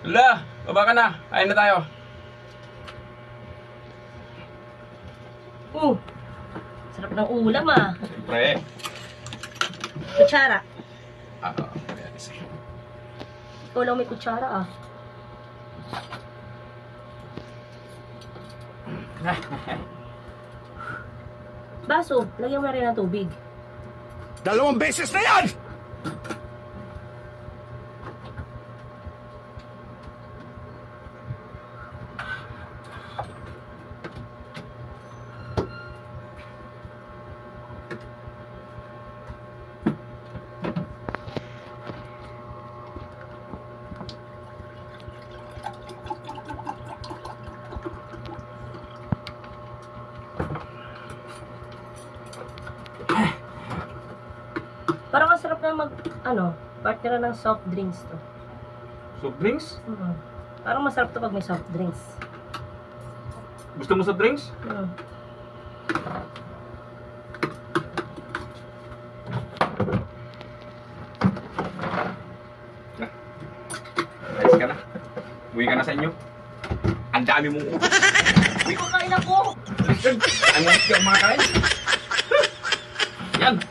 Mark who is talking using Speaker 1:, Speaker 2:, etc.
Speaker 1: Hala, baba ka na. Kain na tayo.
Speaker 2: Sarap ng ulam ah.
Speaker 1: Siyempre.
Speaker 2: Kutsara.
Speaker 1: Ayan, isa.
Speaker 2: Ikaw lang may kutsara ah. Baso, lagyan mo na rin ng tubig.
Speaker 3: 2 beses na yan!
Speaker 2: Parang ang sarap na partner ng soft drinks to.
Speaker 1: Soft drinks?
Speaker 2: Parang masarap to pag may soft drinks.
Speaker 1: Gusto mo soft drinks? Ayos ka na. Uwi ka na sa inyo. Ang dami mong utos.
Speaker 2: Uy, kakain ako!
Speaker 1: Ano ka kumakain? Yan.